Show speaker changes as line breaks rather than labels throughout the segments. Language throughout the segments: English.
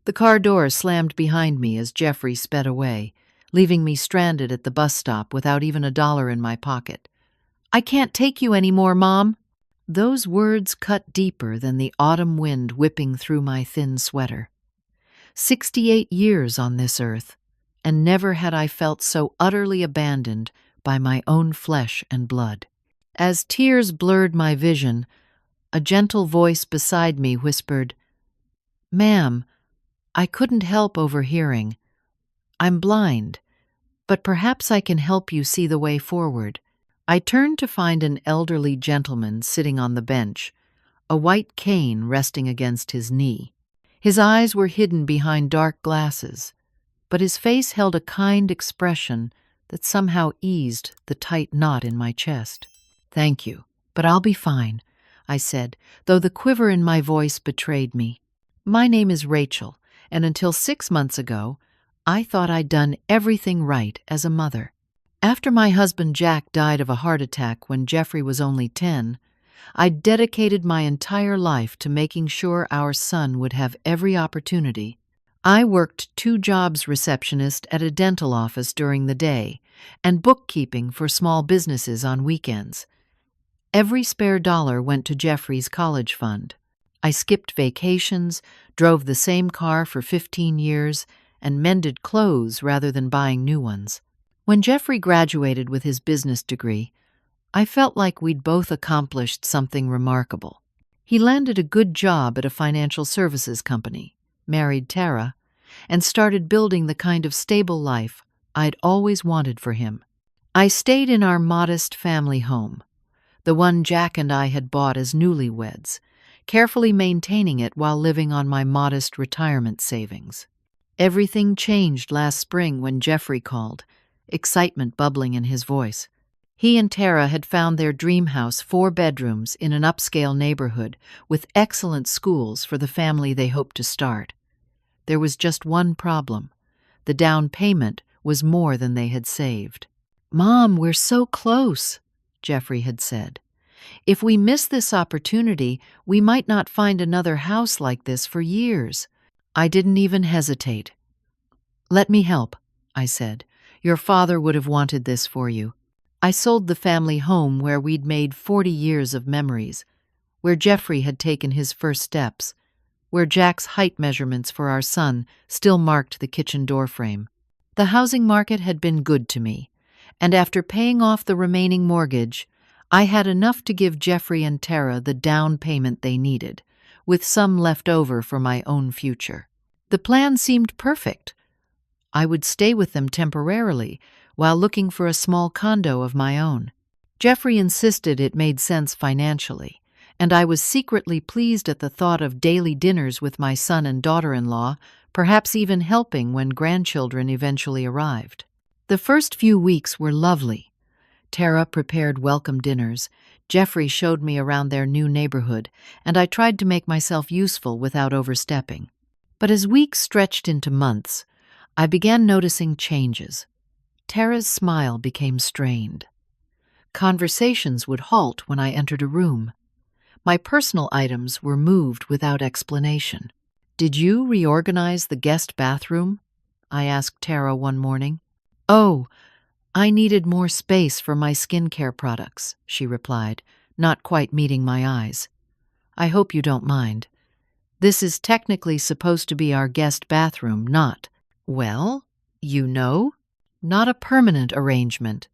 The car door slammed behind me as Jeffrey sped away, leaving me stranded at the bus stop without even $1 in my pocket. "I can't take you anymore, Mom." Those words cut deeper than the autumn wind whipping through my thin sweater. 68 years on this earth, and never had I felt so utterly abandoned by my own flesh and blood. As tears blurred my vision, a gentle voice beside me whispered, "Ma'am, I couldn't help overhearing. I'm blind, but perhaps I can help you see the way forward." I turned to find an elderly gentleman sitting on the bench, a white cane resting against his knee. His eyes were hidden behind dark glasses, but his face held a kind expression that somehow eased the tight knot in my chest. "Thank you, but I'll be fine," I said, though the quiver in my voice betrayed me. "My name is Rachel, and until 6 months ago, I thought I'd done everything right as a mother. After my husband Jack died of a heart attack when Jeffrey was only 10, I dedicated my entire life to making sure our son would have every opportunity. I worked 2 jobs: receptionist at a dental office during the day and bookkeeping for small businesses on weekends. Every spare dollar went to Jeffrey's college fund. I skipped vacations, drove the same car for 15 years, and mended clothes rather than buying new ones. When Jeffrey graduated with his business degree, I felt like we'd both accomplished something remarkable. He landed a good job at a financial services company, married Tara, and started building the kind of stable life I'd always wanted for him. I stayed in our modest family home, the one Jack and I had bought as newlyweds, carefully maintaining it while living on my modest retirement savings. Everything changed last spring when Jeffrey called, excitement bubbling in his voice. He and Tara had found their dream house, 4 bedrooms in an upscale neighborhood with excellent schools for the family they hoped to start. There was just one problem. The down payment was more than they had saved. "Mom, we're so close," Jeffrey had said. "If we miss this opportunity, we might not find another house like this for years." I didn't even hesitate. "Let me help," I said. "Your father would have wanted this for you." I sold the family home where we'd made 40 years of memories, where Jeffrey had taken his first steps, where Jack's height measurements for our son still marked the kitchen doorframe. The housing market had been good to me, and after paying off the remaining mortgage, I had enough to give Jeffrey and Tara the down payment they needed, with some left over for my own future. The plan seemed perfect. I would stay with them temporarily while looking for a small condo of my own. Jeffrey insisted it made sense financially, and I was secretly pleased at the thought of daily dinners with my son and daughter-in-law, perhaps even helping when grandchildren eventually arrived. The first few weeks were lovely. Tara prepared welcome dinners, Jeffrey showed me around their new neighborhood, and I tried to make myself useful without overstepping. But as weeks stretched into months, I began noticing changes. Tara's smile became strained. Conversations would halt when I entered a room. My personal items were moved without explanation. "Did you reorganize the guest bathroom?" I asked Tara one morning. "Oh, I needed more space for my skincare products," she replied, not quite meeting my eyes. "I hope you don't mind. This is technically supposed to be our guest bathroom, not, well, you know, not a permanent arrangement."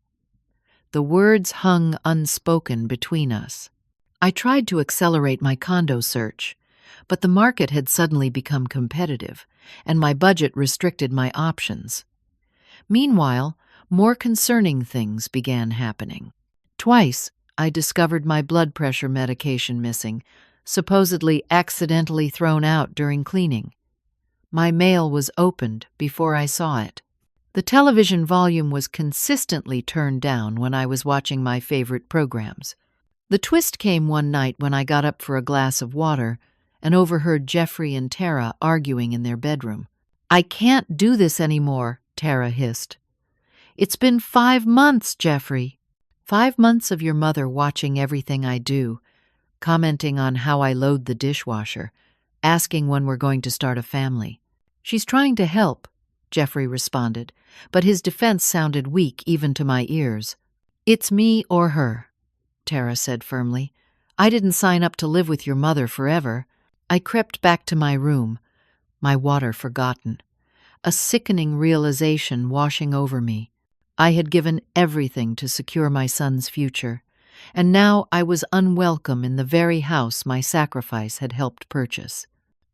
The words hung unspoken between us. I tried to accelerate my condo search, but the market had suddenly become competitive, and my budget restricted my options. Meanwhile, more concerning things began happening. Twice, I discovered my blood pressure medication missing, supposedly accidentally thrown out during cleaning. My mail was opened before I saw it. The television volume was consistently turned down when I was watching my favorite programs. The twist came one night when I got up for a glass of water and overheard Jeffrey and Tara arguing in their bedroom. "I can't do this anymore," Tara hissed. "It's been 5 months, Jeffrey." 5 months of your mother watching everything I do, commenting on how I load the dishwasher, asking when we're going to start a family. She's trying to help, Jeffrey responded, but his defense sounded weak even to my ears. It's me or her, Tara said firmly. I didn't sign up to live with your mother forever. I crept back to my room, my water forgotten, a sickening realization washing over me. I had given everything to secure my son's future, and now I was unwelcome in the very house my sacrifice had helped purchase.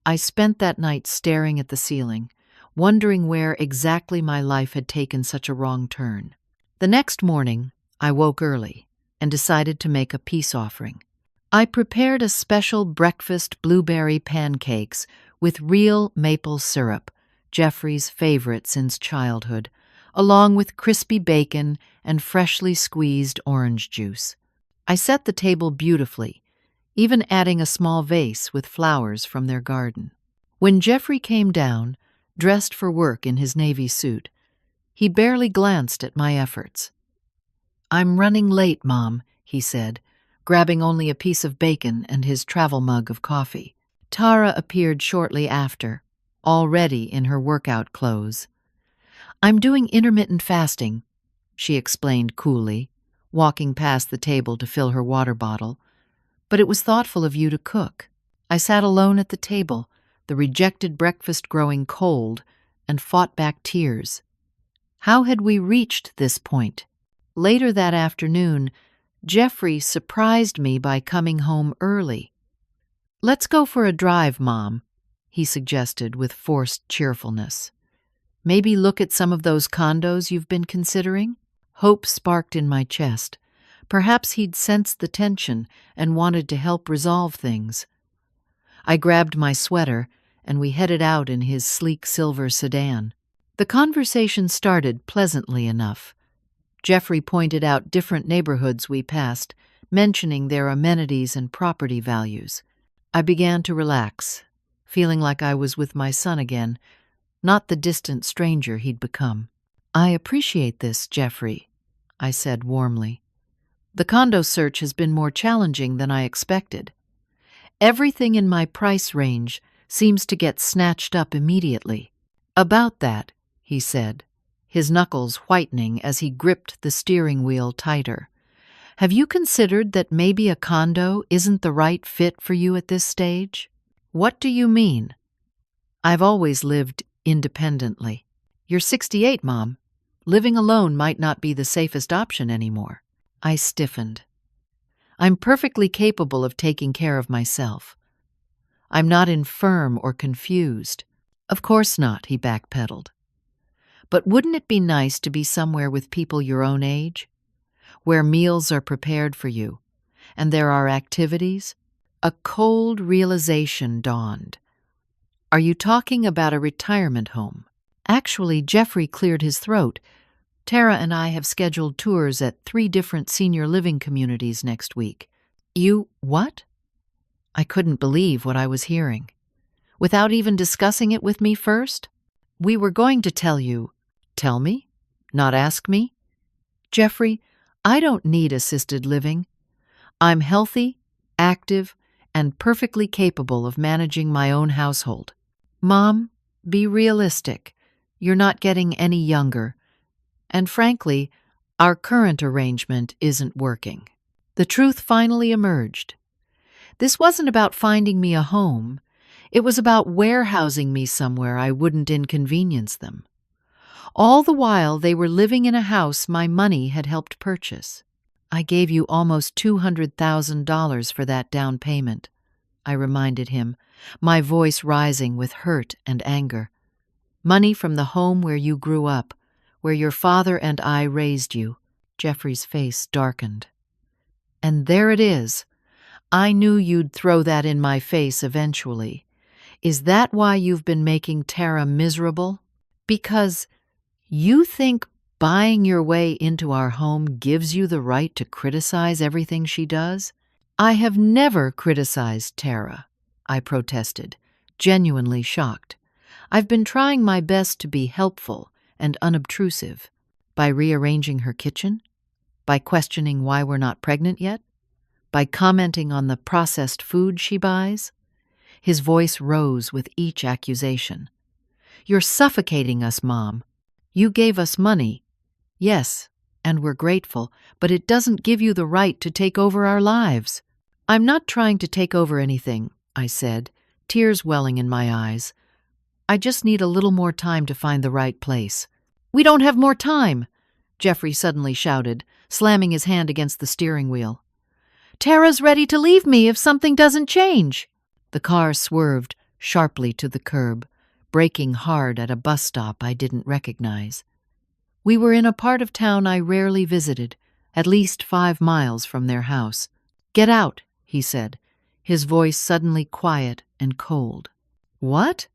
I spent that night staring at the ceiling, wondering where exactly my life had taken such a wrong turn. The next morning, I woke early and decided to make a peace offering. I prepared a special breakfast blueberry pancakes with real maple syrup, Jeffrey's favorite since childhood, along with crispy bacon and freshly squeezed orange juice. I set the table beautifully, even adding a small vase with flowers from their garden. When Jeffrey came down, dressed for work in his navy suit, he barely glanced at my efforts. "I'm running late, Mom," he said, grabbing only a piece of bacon and his travel mug of coffee. Tara appeared shortly after, already in her workout clothes. "I'm doing intermittent fasting," she explained coolly, walking past the table to fill her water bottle. "But it was thoughtful of you to cook." I sat alone at the table, the rejected breakfast growing cold, and fought back tears. How had we reached this point? Later that afternoon, Jeffrey surprised me by coming home early. "Let's go for a drive, Mom," he suggested with forced cheerfulness. "Maybe look at some of those condos you've been considering?" Hope sparked in my chest. Perhaps he'd sensed the tension and wanted to help resolve things. I grabbed my sweater, and we headed out in his sleek silver sedan. The conversation started pleasantly enough. Jeffrey pointed out different neighborhoods we passed, mentioning their amenities and property values. I began to relax, feeling like I was with my son again, not the distant stranger he'd become. "I appreciate this, Jeffrey," I said warmly. "The condo search has been more challenging than I expected. Everything in my price range seems to get snatched up immediately." "About that," he said, his knuckles whitening as he gripped the steering wheel tighter. "Have you considered that maybe a condo isn't the right fit for you at this stage?" "What do you mean?" "I've always lived independently." "You're 68, Mom. Living alone might not be the safest option anymore." I stiffened. "I'm perfectly capable of taking care of myself. I'm not infirm or confused." "Of course not," he backpedaled. "But wouldn't it be nice to be somewhere with people your own age? Where meals are prepared for you, and there are activities?" A cold realization dawned. "Are you talking about a retirement home?" Actually, Jeffrey cleared his throat. "Tara and I have scheduled tours at 3 different senior living communities next week." "You what?" I couldn't believe what I was hearing. "Without even discussing it with me first?" "We were going to tell you." "Tell me? Not ask me?" "Jeffrey, I don't need assisted living. I'm healthy, active, and perfectly capable of managing my own household." "Mom, be realistic. You're not getting any younger. And frankly, our current arrangement isn't working." The truth finally emerged. This wasn't about finding me a home. It was about warehousing me somewhere I wouldn't inconvenience them. All the while, they were living in a house my money had helped purchase. "I gave you almost $200,000 for that down payment," I reminded him, my voice rising with hurt and anger. "Money from the home where you grew up, where your father and I raised you." Jeffrey's face darkened. "And there it is. I knew you'd throw that in my face eventually. Is that why you've been making Tara miserable? Because you think buying your way into our home gives you the right to criticize everything she does?" "I have never criticized Tara," I protested, genuinely shocked. "I've been trying my best to be helpful and unobtrusive. By rearranging her kitchen? By questioning why we're not pregnant yet? By commenting on the processed food she buys?" His voice rose with each accusation. You're suffocating us, Mom. You gave us money. Yes, and we're grateful, but it doesn't give you the right to take over our lives. I'm not trying to take over anything, I said, tears welling in my eyes. I just need a little more time to find the right place. We don't have more time, Jeffrey suddenly shouted, slamming his hand against the steering wheel. Tara's ready to leave me if something doesn't change. The car swerved sharply to the curb, braking hard at a bus stop I didn't recognize. We were in a part of town I rarely visited, at least 5 miles from their house. Get out, he said, his voice suddenly quiet and cold. What?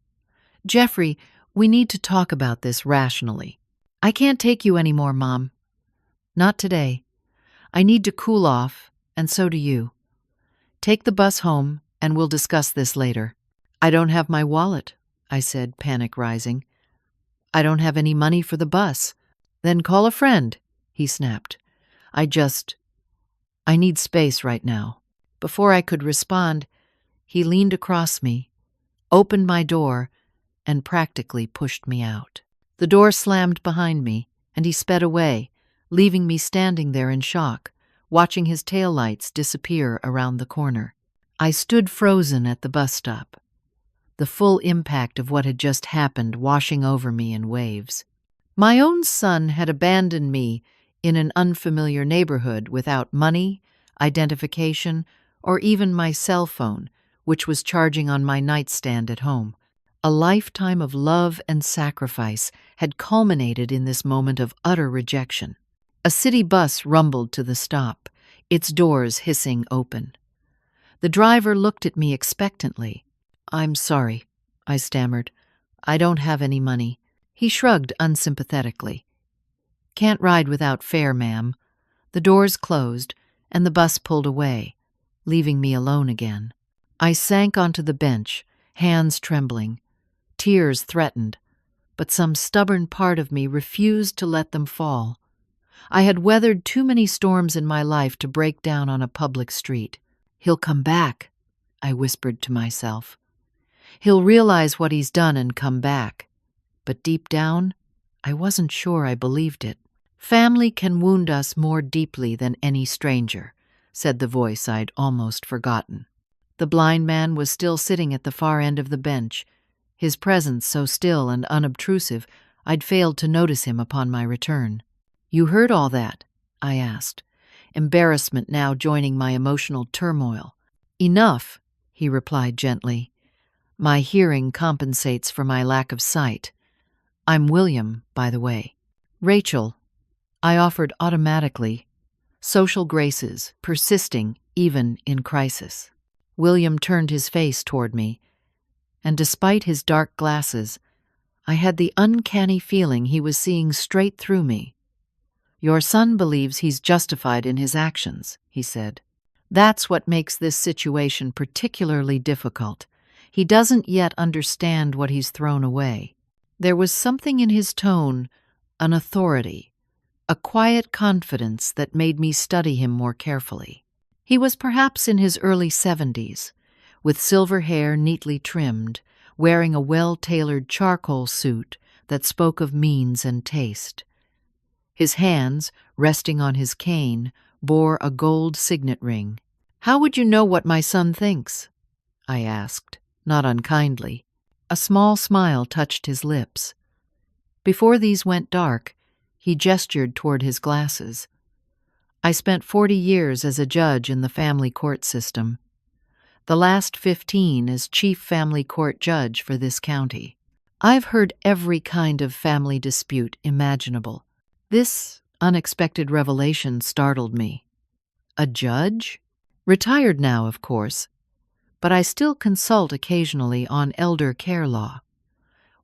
Jeffrey, we need to talk about this rationally. I can't take you anymore, Mom. Not today. I need to cool off, and so do you. Take the bus home, and we'll discuss this later. I don't have my wallet, I said, panic rising. I don't have any money for the bus. Then call a friend, he snapped. I need space right now. Before I could respond, he leaned across me, opened my door, and practically pushed me out. The door slammed behind me, and he sped away, leaving me standing there in shock, watching his taillights disappear around the corner. I stood frozen at the bus stop, the full impact of what had just happened washing over me in waves. My own son had abandoned me in an unfamiliar neighborhood without money, identification, or even my cell phone, which was charging on my nightstand at home. A lifetime of love and sacrifice had culminated in this moment of utter rejection. A city bus rumbled to the stop, its doors hissing open. The driver looked at me expectantly. I'm sorry, I stammered. I don't have any money. He shrugged unsympathetically. Can't ride without fare, ma'am. The doors closed, and the bus pulled away, leaving me alone again. I sank onto the bench, hands trembling. Tears threatened, but some stubborn part of me refused to let them fall. I had weathered too many storms in my life to break down on a public street. He'll come back, I whispered to myself. He'll realize what he's done and come back. But deep down, I wasn't sure I believed it. Family can wound us more deeply than any stranger, said the voice I'd almost forgotten. The blind man was still sitting at the far end of the bench, his presence so still and unobtrusive I'd failed to notice him upon my return. You heard all that? I asked, embarrassment now joining my emotional turmoil. Enough, he replied gently. My hearing compensates for my lack of sight. I'm William, by the way. Rachel, I offered automatically. Social graces, persisting even in crisis. William turned his face toward me, and despite his dark glasses, I had the uncanny feeling he was seeing straight through me. Your son believes he's justified in his actions, he said. That's what makes this situation particularly difficult. He doesn't yet understand what he's thrown away. There was something in his tone, an authority, a quiet confidence that made me study him more carefully. He was perhaps in his early 70s, with silver hair neatly trimmed, wearing a well-tailored charcoal suit that spoke of means and taste. His hands, resting on his cane, bore a gold signet ring. How would you know what my son thinks? I asked, not unkindly. A small smile touched his lips. Before these went dark, he gestured toward his glasses. I spent 40 years as a judge in the family court system. The last 15 as chief family court judge for this county. I've heard every kind of family dispute imaginable. This unexpected revelation startled me. A judge? Retired now, of course, but I still consult occasionally on elder care law.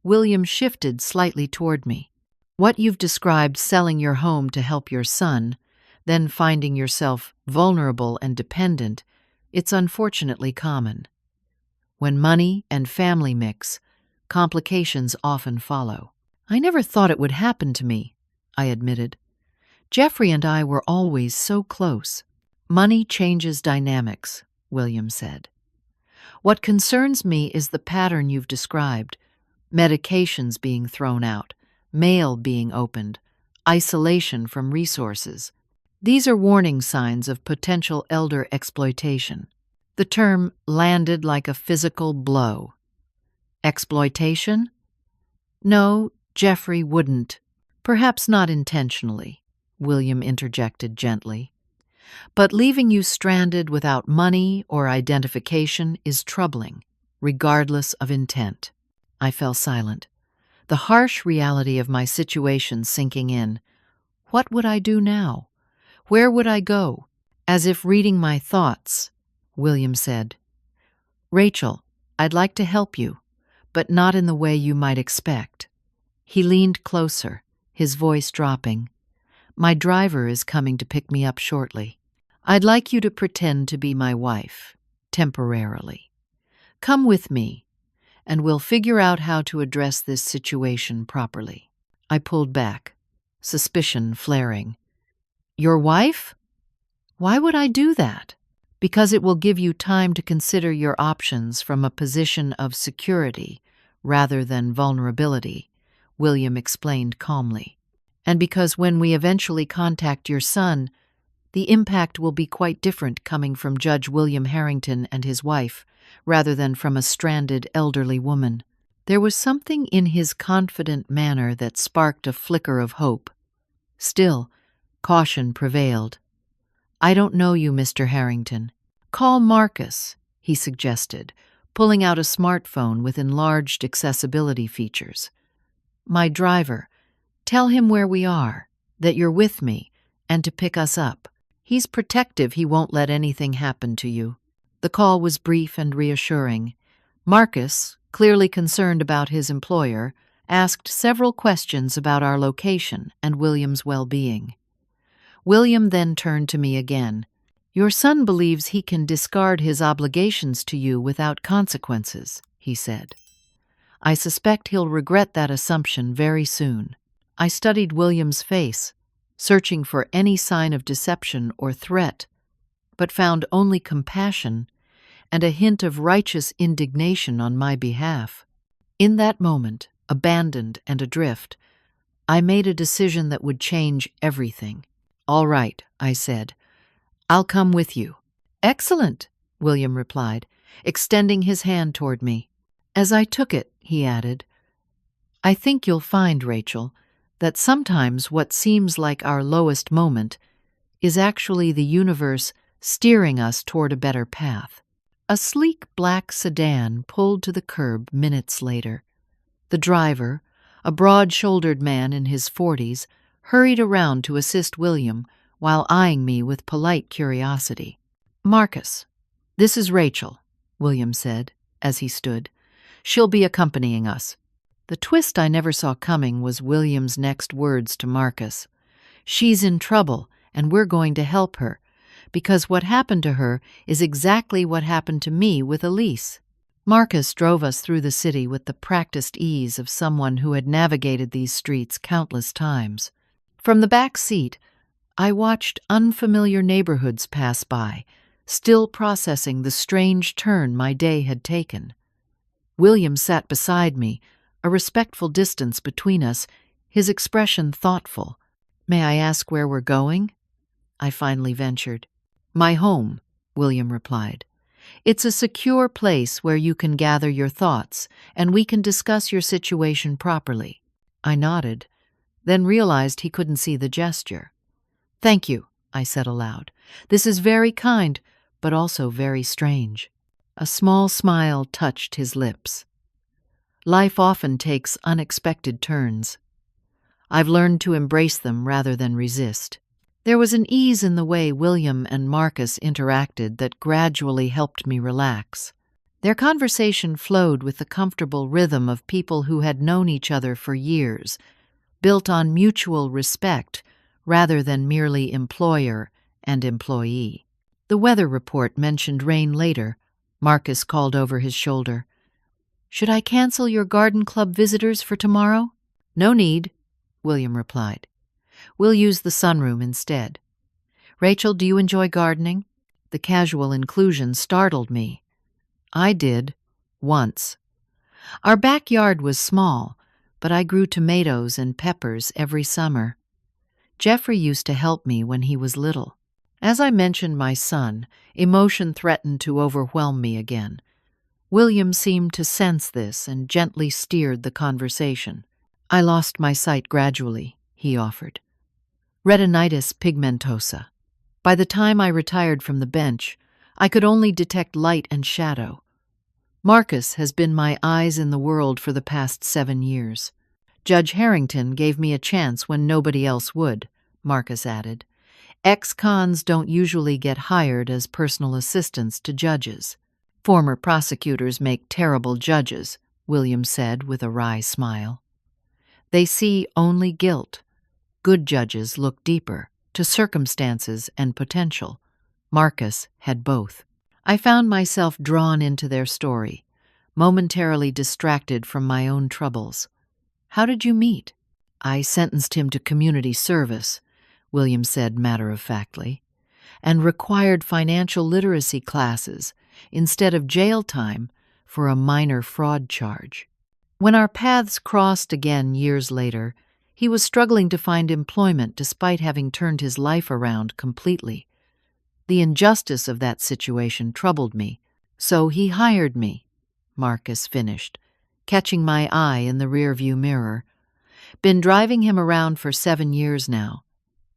William shifted slightly toward me. What you've described, selling your home to help your son, then finding yourself vulnerable and dependent, it's unfortunately common. When money and family mix, complications often follow. I never thought it would happen to me, I admitted. Jeffrey and I were always so close. Money changes dynamics, William said. What concerns me is the pattern you've described, medications being thrown out, mail being opened, isolation from resources. These are warning signs of potential elder exploitation. The term landed like a physical blow. Exploitation? No, Jeffrey wouldn't. Perhaps not intentionally, William interjected gently. But leaving you stranded without money or identification is troubling, regardless of intent. I fell silent, the harsh reality of my situation sinking in. What would I do now? Where would I go? As if reading my thoughts, William said, "Rachel, I'd like to help you, but not in the way you might expect." He leaned closer, his voice dropping. "My driver is coming to pick me up shortly. I'd like you to pretend to be my wife, temporarily. Come with me, and we'll figure out how to address this situation properly." I pulled back, suspicion flaring. "Your wife? Why would I do that?" "Because it will give you time to consider your options from a position of security rather than vulnerability," William explained calmly. "And because when we eventually contact your son, the impact will be quite different coming from Judge William Harrington and his wife, rather than from a stranded elderly woman." There was something in his confident manner that sparked a flicker of hope. Still, caution prevailed. "I don't know you, Mr. Harrington. Call Marcus," he suggested, pulling out a smartphone with enlarged accessibility features. "My driver. Tell him where we are, that you're with me, and to pick us up. He's protective, he won't let anything happen to you." The call was brief and reassuring. Marcus, clearly concerned about his employer, asked several questions about our location and William's well-being. William then turned to me again. "Your son believes he can discard his obligations to you without consequences," he said. "I suspect he'll regret that assumption very soon." I studied William's face, searching for any sign of deception or threat, but found only compassion and a hint of righteous indignation on my behalf. In that moment, abandoned and adrift, I made a decision that would change everything. "All right," I said. "I'll come with you." "Excellent," William replied, extending his hand toward me. As I took it, he added, "I think you'll find, Rachel, that sometimes what seems like our lowest moment is actually the universe steering us toward a better path." A sleek black sedan pulled to the curb minutes later. The driver, a broad-shouldered man in his 40s, hurried around to assist William while eyeing me with polite curiosity. "Marcus, this is Rachel," William said as he stood. "She'll be accompanying us." The twist I never saw coming was William's next words to Marcus. "She's in trouble, and we're going to help her, because what happened to her is exactly what happened to me with Elise." Marcus drove us through the city with the practiced ease of someone who had navigated these streets countless times. From the back seat, I watched unfamiliar neighborhoods pass by, still processing the strange turn my day had taken. William sat beside me, a respectful distance between us, his expression thoughtful. "May I ask where we're going?" I finally ventured. "My home," William replied. "It's a secure place where you can gather your thoughts, and we can discuss your situation properly." I nodded, then realized he couldn't see the gesture. "Thank you," I said aloud. "This is very kind, but also very strange." A small smile touched his lips. Life often takes unexpected turns. I've learned to embrace them rather than resist. There was an ease in the way William and Marcus interacted that gradually helped me relax. Their conversation flowed with the comfortable rhythm of people who had known each other for years, built on mutual respect rather than merely employer and employee. The weather report mentioned rain later. Marcus called over his shoulder. "Should I cancel your garden club visitors for tomorrow?" "No need," William replied. "We'll use the sunroom instead." "Rachel, do you enjoy gardening?" The casual inclusion startled me. I did, once. Our backyard was small, but I grew tomatoes and peppers every summer. Jeffrey used to help me when he was little. As I mentioned my son, emotion threatened to overwhelm me again. William seemed to sense this and gently steered the conversation. I lost my sight gradually, he offered. Retinitis pigmentosa. By the time I retired from the bench, I could only detect light and shadow. Marcus has been my eyes in the world for the past 7 years. Judge Harrington gave me a chance when nobody else would, Marcus added. Ex-cons don't usually get hired as personal assistants to judges. Former prosecutors make terrible judges, William said with a wry smile. They see only guilt. Good judges look deeper, to circumstances and potential. Marcus had both. I found myself drawn into their story, momentarily distracted from my own troubles. How did you meet? I sentenced him to community service, William said matter-of-factly, and required financial literacy classes instead of jail time for a minor fraud charge. When our paths crossed again years later, he was struggling to find employment despite having turned his life around completely. The injustice of that situation troubled me, so he hired me, Marcus finished, catching my eye in the rearview mirror. Been driving him around for 7 years now.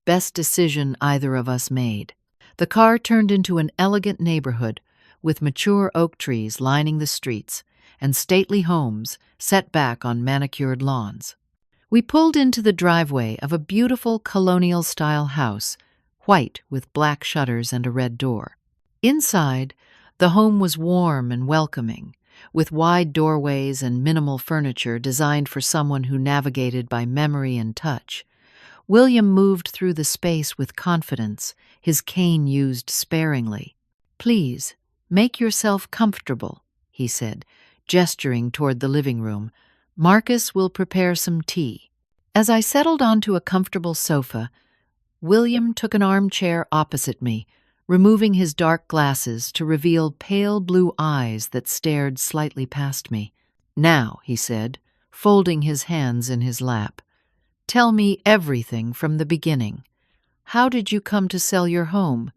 Best decision either of us made. The car turned into an elegant neighborhood with mature oak trees lining the streets and stately homes set back on manicured lawns. We pulled into the driveway of a beautiful colonial-style house, white with black shutters and a red door. Inside, the home was warm and welcoming, with wide doorways and minimal furniture designed for someone who navigated by memory and touch. William moved through the space with confidence, his cane used sparingly. "Please, make yourself comfortable," he said, gesturing toward the living room. "Marcus will prepare some tea." As I settled onto a comfortable sofa, William took an armchair opposite me, removing his dark glasses to reveal pale blue eyes that stared slightly past me. "Now," he said, folding his hands in his lap, "tell me everything from the beginning. How did you come to sell your home,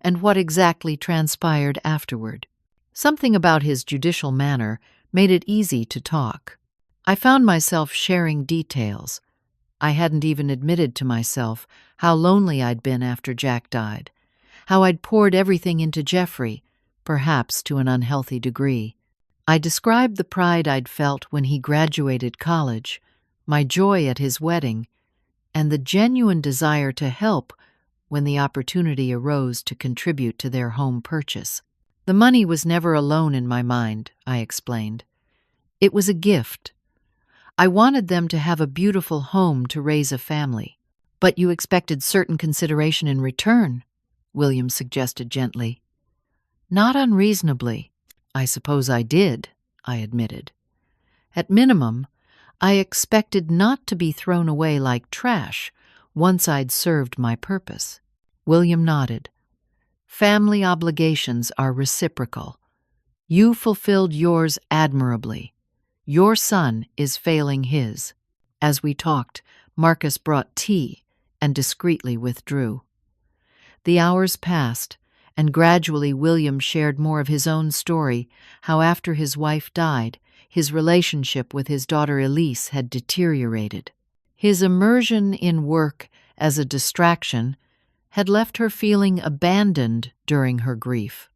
and what exactly transpired afterward?" Something about his judicial manner made it easy to talk. I found myself sharing details. I hadn't even admitted to myself how lonely I'd been after Jack died, how I'd poured everything into Jeffrey, perhaps to an unhealthy degree. I described the pride I'd felt when he graduated college, my joy at his wedding, and the genuine desire to help when the opportunity arose to contribute to their home purchase. The money was never alone in my mind, I explained. It was a gift. I wanted them to have a beautiful home to raise a family. "But you expected certain consideration in return," William suggested gently. "Not unreasonably. I suppose I did," I admitted. "At minimum, I expected not to be thrown away like trash once I'd served my purpose." William nodded. "Family obligations are reciprocal. You fulfilled yours admirably. Your son is failing his." As we talked, Marcus brought tea and discreetly withdrew. The hours passed, and gradually William shared more of his own story, how after his wife died, his relationship with his daughter Elise had deteriorated. His immersion in work as a distraction had left her feeling abandoned during her grief.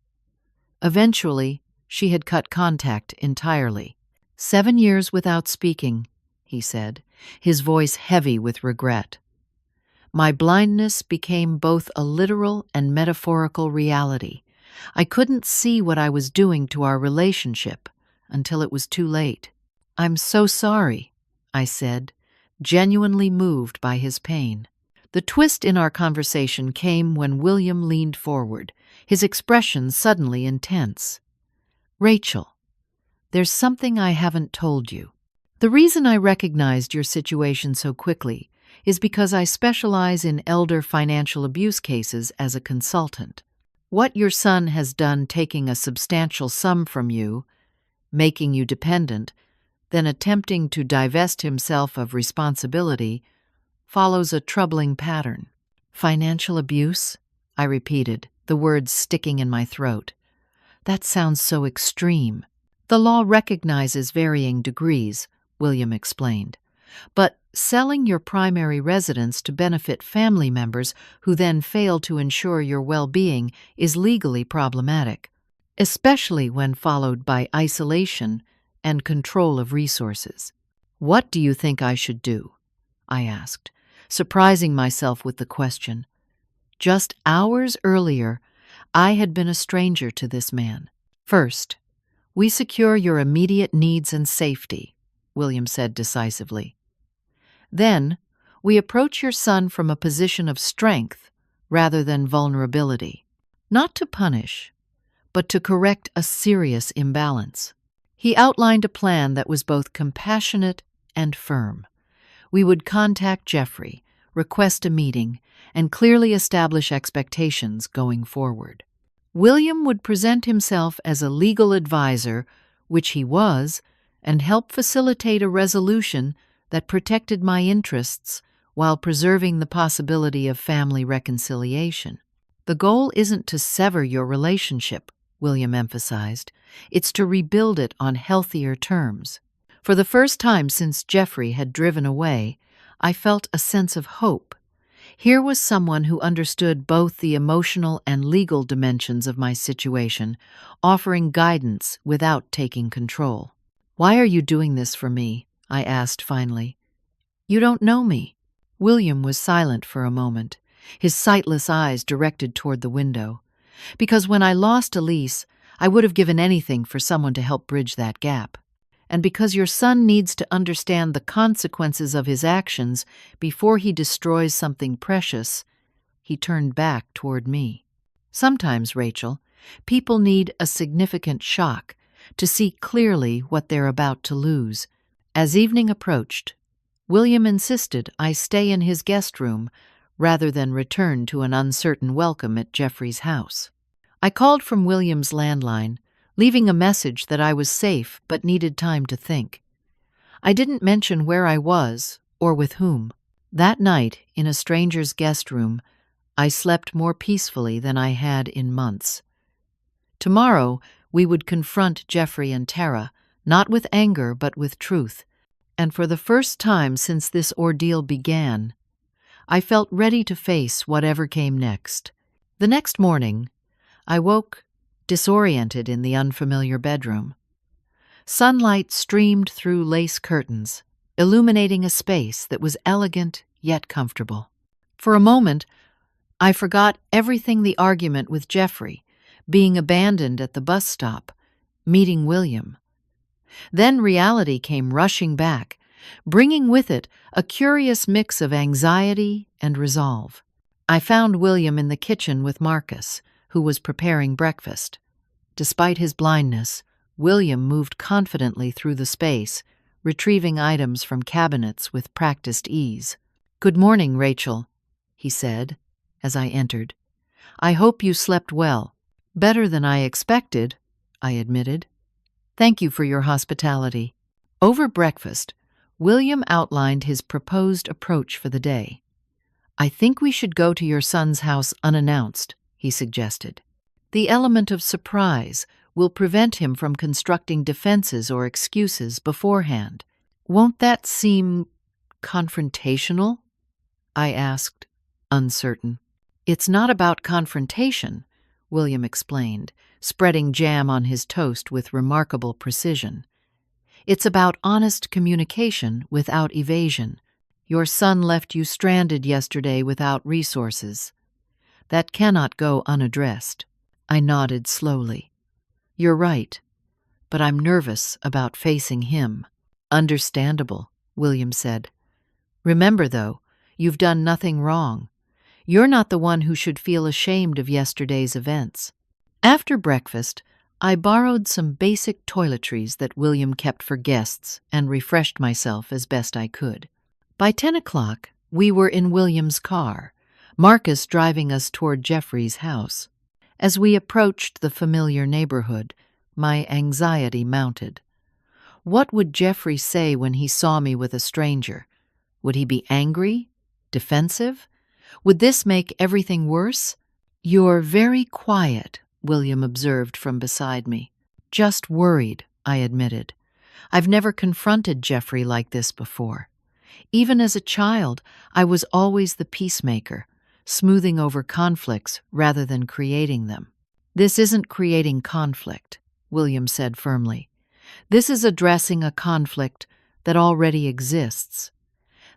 Eventually, she had cut contact entirely. 7 years without speaking, he said, his voice heavy with regret. My blindness became both a literal and metaphorical reality. I couldn't see what I was doing to our relationship until it was too late. "I'm so sorry," I said, genuinely moved by his pain. The twist in our conversation came when William leaned forward, his expression suddenly intense. "Rachel, there's something I haven't told you. The reason I recognized your situation so quickly is because I specialize in elder financial abuse cases as a consultant. What your son has done taking a substantial sum from you, making you dependent, then attempting to divest himself of responsibility, follows a troubling pattern. Financial abuse? I repeated, the words sticking in my throat. That sounds so extreme. The law recognizes varying degrees, William explained. But selling your primary residence to benefit family members who then fail to ensure your well-being is legally problematic, especially when followed by isolation and control of resources. What do you think I should do? I asked, surprising myself with the question. Just hours earlier, I had been a stranger to this man. First, we secure your immediate needs and safety, William said decisively. Then, we approach your son from a position of strength rather than vulnerability, not to punish, but to correct a serious imbalance. He outlined a plan that was both compassionate and firm. We would contact Jeffrey, request a meeting, and clearly establish expectations going forward. William would present himself as a legal advisor, which he was, and help facilitate a resolution that protected my interests while preserving the possibility of family reconciliation. The goal isn't to sever your relationship, William emphasized. It's to rebuild it on healthier terms. For the first time since Jeffrey had driven away, I felt a sense of hope. Here was someone who understood both the emotional and legal dimensions of my situation, offering guidance without taking control. "Why are you doing this for me?" I asked finally. "You don't know me." William was silent for a moment, his sightless eyes directed toward the window. "Because when I lost Elise, I would have given anything for someone to help bridge that gap. And because your son needs to understand the consequences of his actions before he destroys something precious," he turned back toward me. "Sometimes, Rachel, people need a significant shock to see clearly what they're about to lose." As evening approached, William insisted I stay in his guest room rather than return to an uncertain welcome at Jeffrey's house. I called from William's landline, leaving a message that I was safe but needed time to think. I didn't mention where I was or with whom. That night, in a stranger's guest room, I slept more peacefully than I had in months. Tomorrow, we would confront Jeffrey and Tara, not with anger but with truth, and for the first time since this ordeal began, I felt ready to face whatever came next. The next morning, I woke disoriented in the unfamiliar bedroom. Sunlight streamed through lace curtains, illuminating a space that was elegant yet comfortable. For a moment, I forgot everything: the argument with Jeffrey, being abandoned at the bus stop, meeting William. Then reality came rushing back, bringing with it a curious mix of anxiety and resolve. I found William in the kitchen with Marcus, who was preparing breakfast. Despite his blindness, William moved confidently through the space, retrieving items from cabinets with practiced ease. "Good morning, Rachel," he said, as I entered. "I hope you slept well." "Better than I expected," I admitted. "Thank you for your hospitality." Over breakfast, William outlined his proposed approach for the day. "I think we should go to your son's house unannounced," he suggested. "The element of surprise will prevent him from constructing defenses or excuses beforehand." "Won't that seem confrontational?" I asked, uncertain. "It's not about confrontation," William explained, spreading jam on his toast with remarkable precision. "It's about honest communication without evasion. Your son left you stranded yesterday without resources. That cannot go unaddressed." I nodded slowly. "You're right, but I'm nervous about facing him." "Understandable," William said. "Remember, though, you've done nothing wrong. You're not the one who should feel ashamed of yesterday's events." After breakfast, I borrowed some basic toiletries that William kept for guests and refreshed myself as best I could. By 10 o'clock, we were in William's car, Marcus driving us toward Jeffrey's house. As we approached the familiar neighborhood, my anxiety mounted. What would Jeffrey say when he saw me with a stranger? Would he be angry? Defensive? Would this make everything worse? "You're very quiet," William observed from beside me. "Just worried," I admitted. I've never confronted Jeffrey like this before. Even as a child, I was always the peacemaker, smoothing over conflicts rather than creating them. "This isn't creating conflict," William said firmly. "This is addressing a conflict that already exists.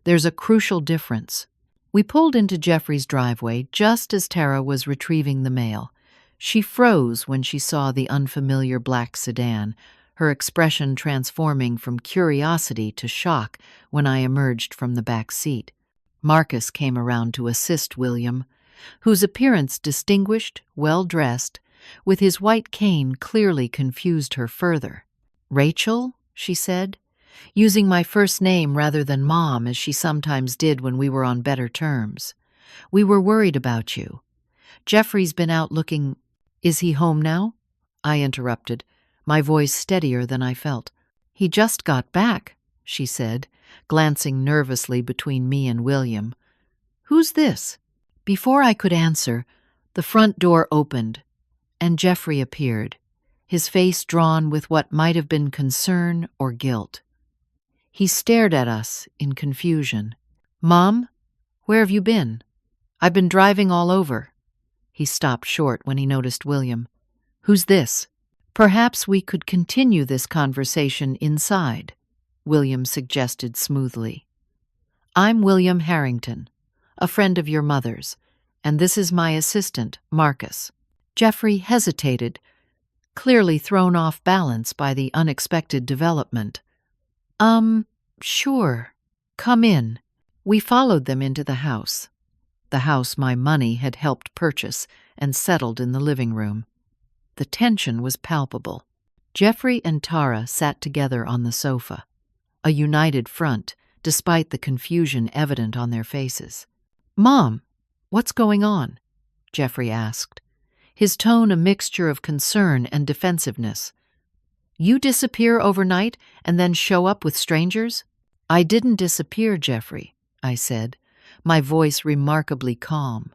There's a crucial difference." We pulled into Jeffrey's driveway just as Tara was retrieving the mail. She froze when she saw the unfamiliar black sedan, her expression transforming from curiosity to shock when I emerged from the back seat. Marcus came around to assist William, whose appearance distinguished, well-dressed, with his white cane clearly confused her further. "Rachel?" she said, using my first name rather than Mom, as she sometimes did when we were on better terms. "We were worried about you. Jeffrey's been out looking—" "Is he home now?" I interrupted, my voice steadier than I felt. "He just got back," she said, glancing nervously between me and William. "Who's this?" Before I could answer, the front door opened, and Jeffrey appeared, his face drawn with what might have been concern or guilt. He stared at us in confusion. "Mom, where have you been? I've been driving all over." He stopped short when he noticed William. "Who's this?" "Perhaps we could continue this conversation inside," William suggested smoothly. "I'm William Harrington, a friend of your mother's, and this is my assistant, Marcus." Jeffrey hesitated, clearly thrown off balance by the unexpected development. Sure. Come in." We followed them into the house my money had helped purchase, and settled in the living room. The tension was palpable. Jeffrey and Tara sat together on the sofa, a united front, despite the confusion evident on their faces. "Mom, what's going on?" Jeffrey asked, his tone a mixture of concern and defensiveness. "You disappear overnight and then show up with strangers?" "I didn't disappear, Jeffrey," I said, my voice remarkably calm.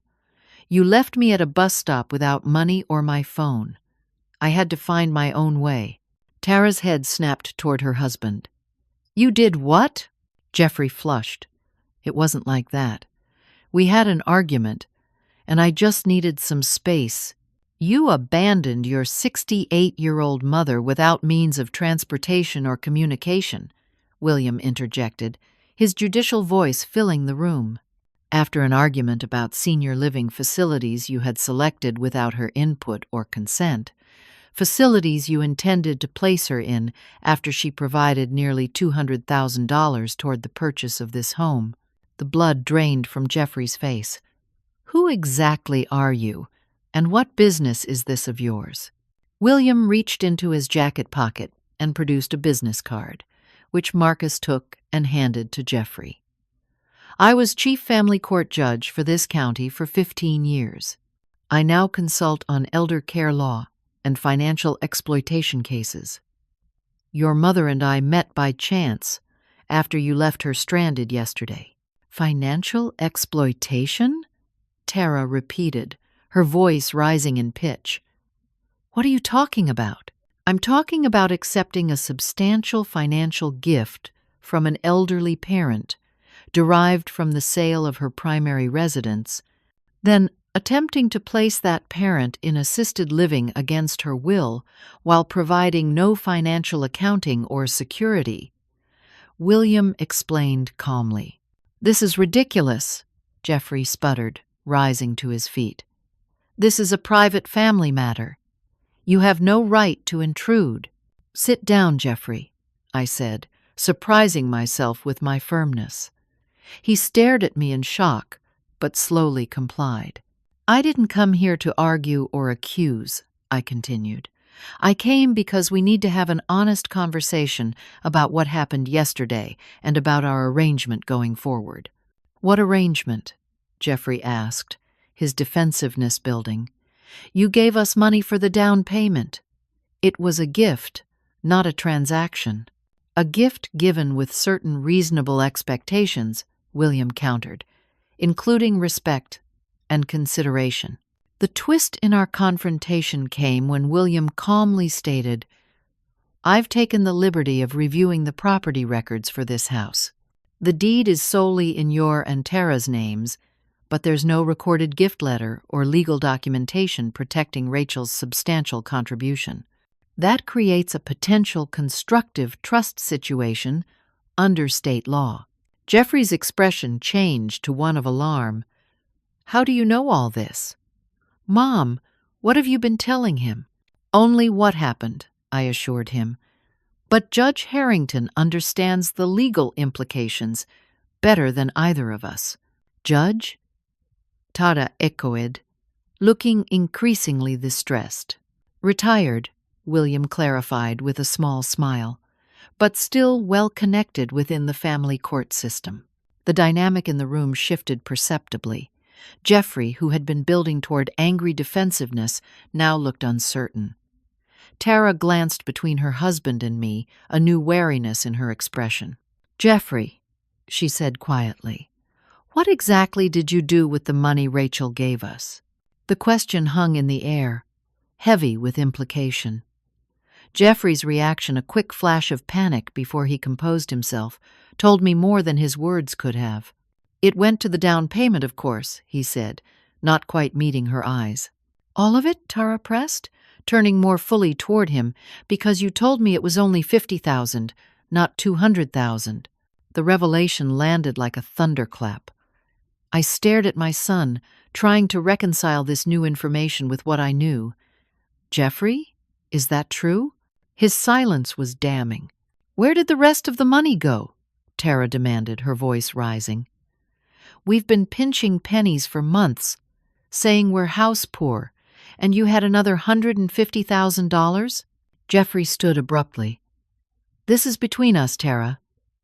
"You left me at a bus stop without money or my phone. I had to find my own way." Tara's head snapped toward her husband. "You did what?" Jeffrey flushed. "It wasn't like that. We had an argument, and I just needed some space." "You abandoned your 68-year-old mother without means of transportation or communication," William interjected, his judicial voice filling the room. "After an argument about senior living facilities you had selected without her input or consent, facilities you intended to place her in after she provided nearly $200,000 toward the purchase of this home." The blood drained from Jeffrey's face. "Who exactly are you, and what business is this of yours?" William reached into his jacket pocket and produced a business card, which Marcus took and handed to Jeffrey. "I was chief family court judge for this county for 15 years. I now consult on elder care law and financial exploitation cases. Your mother and I met by chance after you left her stranded yesterday." "Financial exploitation?" Tara repeated, her voice rising in pitch. "What are you talking about?" "I'm talking about accepting a substantial financial gift from an elderly parent, derived from the sale of her primary residence, then attempting to place that parent in assisted living against her will while providing no financial accounting or security." William explained calmly. "This is ridiculous," Jeffrey sputtered, rising to his feet. "This is a private family matter. You have no right to intrude." "Sit down, Jeffrey," I said, surprising myself with my firmness. He stared at me in shock, but slowly complied. "I didn't come here to argue or accuse," I continued. "I came because we need to have an honest conversation about what happened yesterday and about our arrangement going forward." "What arrangement?" Jeffrey asked, his defensiveness building. "You gave us money for the down payment. It was a gift, not a transaction." A gift given with certain reasonable expectations, William countered, including respect and consideration. The twist in our confrontation came when William calmly stated, "I've taken the liberty of reviewing the property records for this house. The deed is solely in your and Tara's names, but there's no recorded gift letter or legal documentation protecting Rachel's substantial contribution. That creates a potential constructive trust situation under state law." Jeffrey's expression changed to one of alarm. "How do you know all this?" "Mom, what have you been telling him?" "Only what happened," I assured him. "But Judge Harrington understands the legal implications better than either of us." "Judge?" Tara echoed, looking increasingly distressed. "Retired," William clarified with a small smile, "but still well connected within the family court system." The dynamic in the room shifted perceptibly. Jeffrey, who had been building toward angry defensiveness, now looked uncertain. Tara glanced between her husband and me, a new wariness in her expression. "Jeffrey," she said quietly, "what exactly did you do with the money Rachel gave us?" The question hung in the air, heavy with implication. Jeffrey's reaction, a quick flash of panic before he composed himself, told me more than his words could have. "It went to the down payment, of course," he said, not quite meeting her eyes. "All of it?" Tara pressed, turning more fully toward him, "because you told me it was only 50,000, not 200,000. The revelation landed like a thunderclap. I stared at my son, trying to reconcile this new information with what I knew. "Jeffrey, is that true?" His silence was damning. "Where did the rest of the money go?" Tara demanded, her voice rising. "We've been pinching pennies for months, saying we're house poor, and you had another $150,000? Jeffrey stood abruptly. "This is between us, Tara.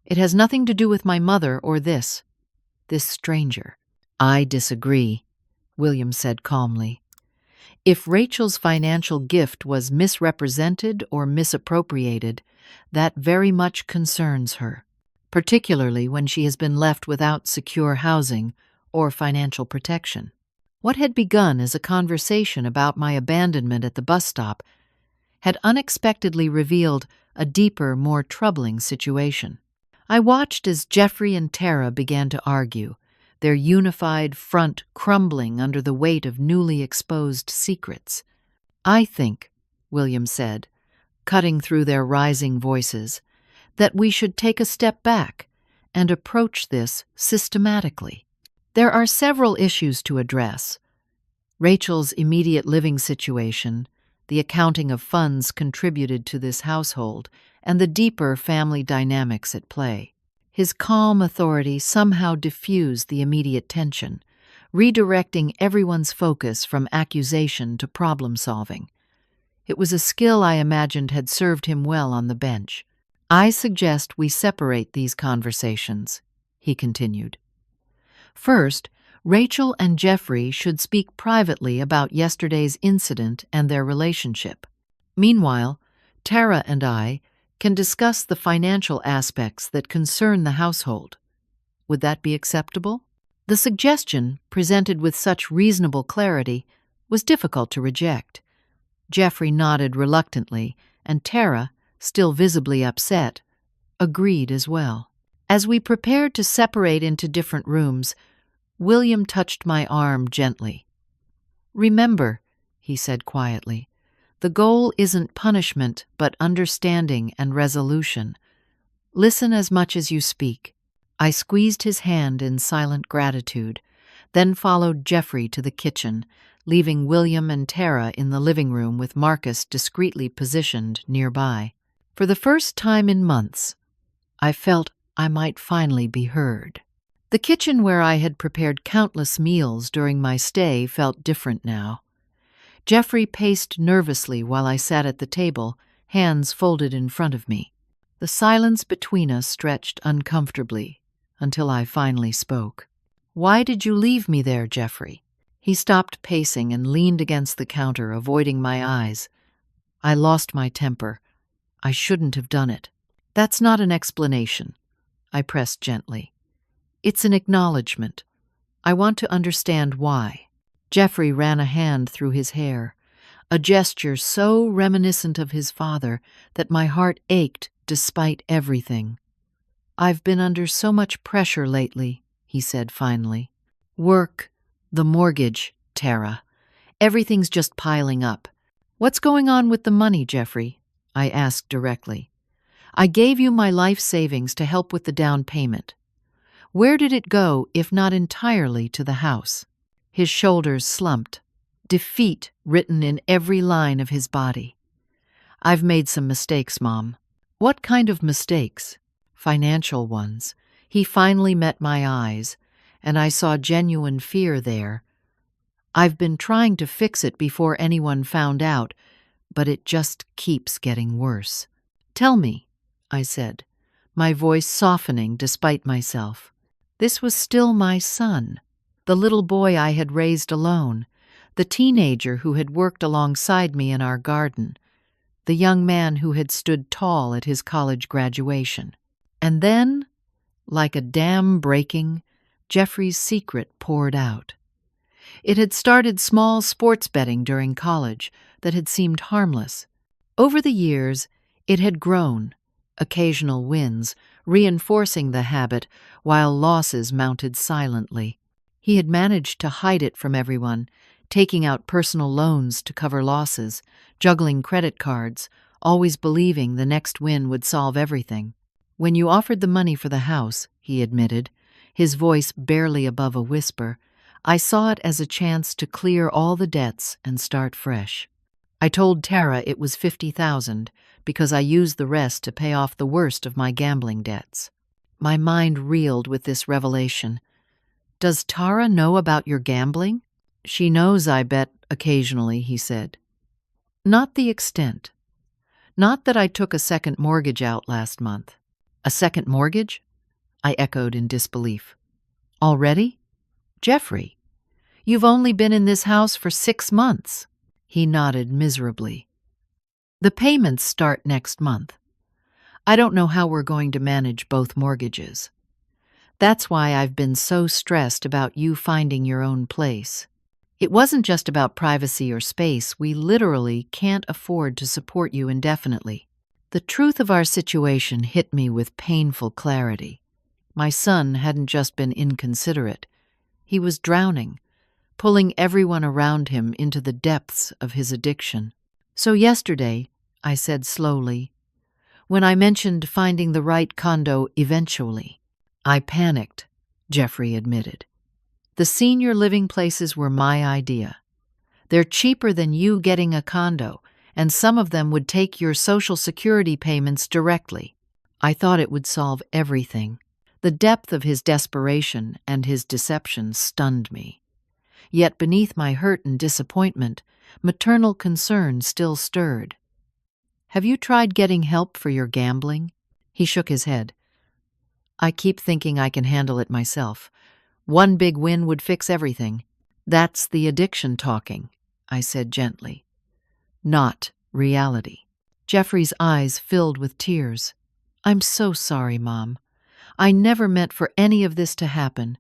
It has nothing to do with my mother or this stranger." "I disagree," William said calmly. "If Rachel's financial gift was misrepresented or misappropriated, that very much concerns her, particularly when she has been left without secure housing or financial protection." What had begun as a conversation about my abandonment at the bus stop had unexpectedly revealed a deeper, more troubling situation. I watched as Jeffrey and Tara began to argue, their unified front crumbling under the weight of newly exposed secrets. "I think," William said, cutting through their rising voices, "that we should take a step back and approach this systematically. There are several issues to address: Rachel's immediate living situation, the accounting of funds contributed to this household, and the deeper family dynamics at play." His calm authority somehow diffused the immediate tension, redirecting everyone's focus from accusation to problem-solving. It was a skill I imagined had served him well on the bench. "I suggest we separate these conversations," he continued. "First, Rachel and Jeffrey should speak privately about yesterday's incident and their relationship. Meanwhile, Tara and I can discuss the financial aspects that concern the household. Would that be acceptable?" The suggestion, presented with such reasonable clarity, was difficult to reject. Jeffrey nodded reluctantly, and Tara, still visibly upset, agreed as well. As we prepared to separate into different rooms, William touched my arm gently. "Remember," he said quietly, "the goal isn't punishment, but understanding and resolution. Listen as much as you speak." I squeezed his hand in silent gratitude, then followed Jeffrey to the kitchen, leaving William and Tara in the living room with Marcus discreetly positioned nearby. For the first time in months, I felt I might finally be heard. The kitchen where I had prepared countless meals during my stay felt different now. Jeffrey paced nervously while I sat at the table, hands folded in front of me. The silence between us stretched uncomfortably until I finally spoke. "Why did you leave me there, Jeffrey?" He stopped pacing and leaned against the counter, avoiding my eyes. "I lost my temper. I shouldn't have done it." That's not an explanation, I pressed gently. It's an acknowledgement. I want to understand why. Jeffrey ran a hand through his hair, a gesture so reminiscent of his father that my heart ached despite everything. I've been under so much pressure lately, he said finally. Work, the mortgage, Tara. Everything's just piling up. What's going on with the money, Jeffrey? I asked directly. I gave you my life savings to help with the down payment. Where did it go, if not entirely to the house? His shoulders slumped, defeat written in every line of his body. I've made some mistakes, Mom. What kind of mistakes? Financial ones. He finally met my eyes, and I saw genuine fear there. I've been trying to fix it before anyone found out, but it just keeps getting worse. Tell me, I said, my voice softening despite myself. This was still my son, the little boy I had raised alone, the teenager who had worked alongside me in our garden, the young man who had stood tall at his college graduation. And then, like a dam breaking, Jeffrey's secret poured out. It had started small sports betting during college that had seemed harmless. Over the years, it had grown, occasional wins, reinforcing the habit while losses mounted silently. He had managed to hide it from everyone, taking out personal loans to cover losses, juggling credit cards, always believing the next win would solve everything. When you offered the money for the house, he admitted, his voice barely above a whisper, I saw it as a chance to clear all the debts and start fresh. I told Tara it was $50,000 because I used the rest to pay off the worst of my gambling debts. My mind reeled with this revelation. Does Tara know about your gambling? She knows I bet occasionally, he said. Not the extent. Not that I took a second mortgage out last month. A second mortgage? I echoed in disbelief. Already? Jeffrey, you've only been in this house for 6 months. He nodded miserably. The payments start next month. I don't know how we're going to manage both mortgages. That's why I've been so stressed about you finding your own place. It wasn't just about privacy or space. We literally can't afford to support you indefinitely. The truth of our situation hit me with painful clarity. My son hadn't just been inconsiderate. He was drowning, pulling everyone around him into the depths of his addiction. So yesterday, I said slowly, when I mentioned finding the right condo eventually, I panicked, Jeffrey admitted. The senior living places were my idea. They're cheaper than you getting a condo, and some of them would take your Social Security payments directly. I thought it would solve everything. The depth of his desperation and his deception stunned me. Yet beneath my hurt and disappointment, maternal concern still stirred. Have you tried getting help for your gambling? He shook his head. I keep thinking I can handle it myself. One big win would fix everything. That's the addiction talking, I said gently. Not reality. Jeffrey's eyes filled with tears. I'm so sorry, Mom. I never meant for any of this to happen.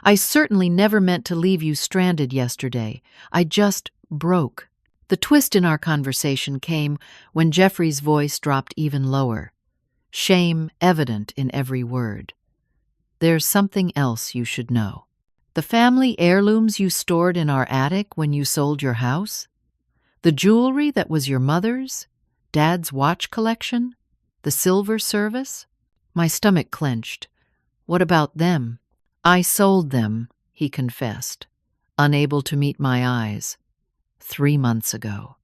I certainly never meant to leave you stranded yesterday. I just broke. The twist in our conversation came when Jeffrey's voice dropped even lower, shame evident in every word. There's something else you should know. The family heirlooms you stored in our attic when you sold your house? The jewelry that was your mother's? Dad's watch collection? The silver service? My stomach clenched. What about them? I sold them, he confessed, unable to meet my eyes, 3 months ago,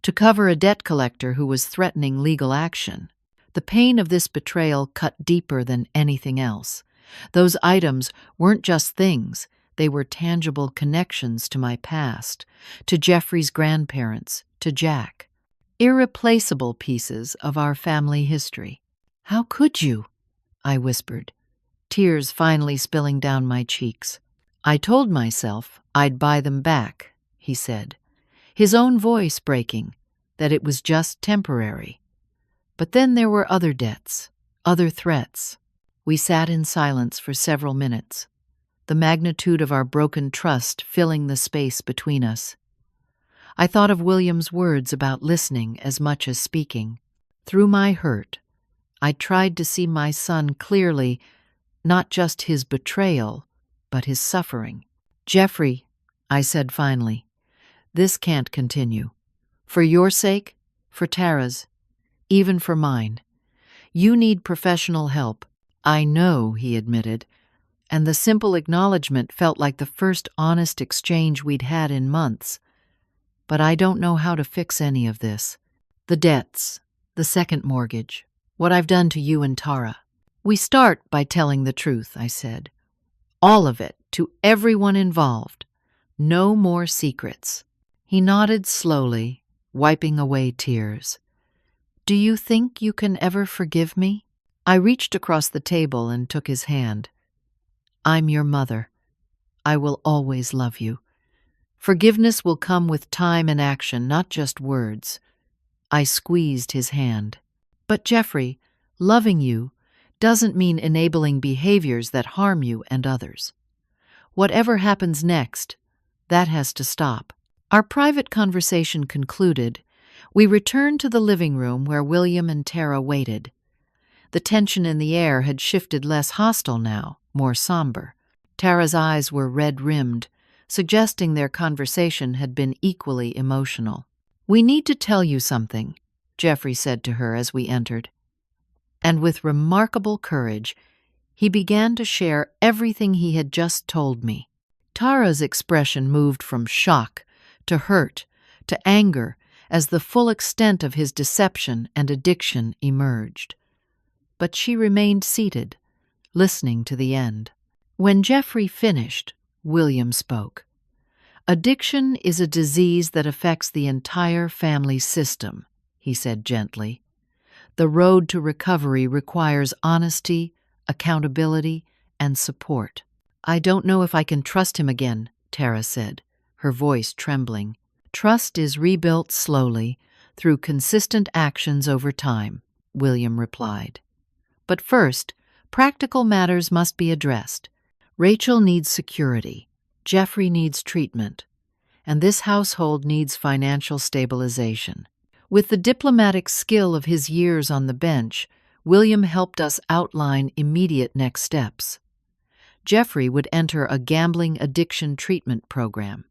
to cover a debt collector who was threatening legal action. The pain of this betrayal cut deeper than anything else. Those items weren't just things, they were tangible connections to my past, to Jeffrey's grandparents, to Jack. Irreplaceable pieces of our family history. How could you? I whispered, tears finally spilling down my cheeks. I told myself I'd buy them back, he said, his own voice breaking, that it was just temporary. But then there were other debts, other threats. We sat in silence for several minutes, the magnitude of our broken trust filling the space between us. I thought of William's words about listening as much as speaking. Through my hurt, I tried to see my son clearly, not just his betrayal, but his suffering. "Jeffrey," I said finally, "this can't continue. For your sake, for Tara's, even for mine. You need professional help." "I know," he admitted, and the simple acknowledgement felt like the first honest exchange we'd had in months. "But I don't know how to fix any of this. The debts, the second mortgage, what I've done to you and Tara. We start by telling the truth," I said. "All of it, to everyone involved. No more secrets." He nodded slowly, wiping away tears. "Do you think you can ever forgive me?" I reached across the table and took his hand. "I'm your mother. I will always love you. Forgiveness will come with time and action, not just words." I squeezed his hand. "But Jeffrey, loving you doesn't mean enabling behaviors that harm you and others. Whatever happens next, that has to stop." Our private conversation concluded, we returned to the living room where William and Tara waited. The tension in the air had shifted less hostile now, more somber. Tara's eyes were red-rimmed, suggesting their conversation had been equally emotional. "We need to tell you something," Jeffrey said to her as we entered. And with remarkable courage, he began to share everything he had just told me. Tara's expression moved from shock to hurt to anger as the full extent of his deception and addiction emerged. But she remained seated, listening to the end. When Jeffrey finished, William spoke. "Addiction is a disease that affects the entire family system," he said gently. "The road to recovery requires honesty, accountability, and support." "I don't know if I can trust him again," Tara said, her voice trembling. "Trust is rebuilt slowly, through consistent actions over time," William replied. "But first, practical matters must be addressed. Rachel needs security, Jeffrey needs treatment, and this household needs financial stabilization." With the diplomatic skill of his years on the bench, William helped us outline immediate next steps. Jeffrey would enter a gambling addiction treatment program.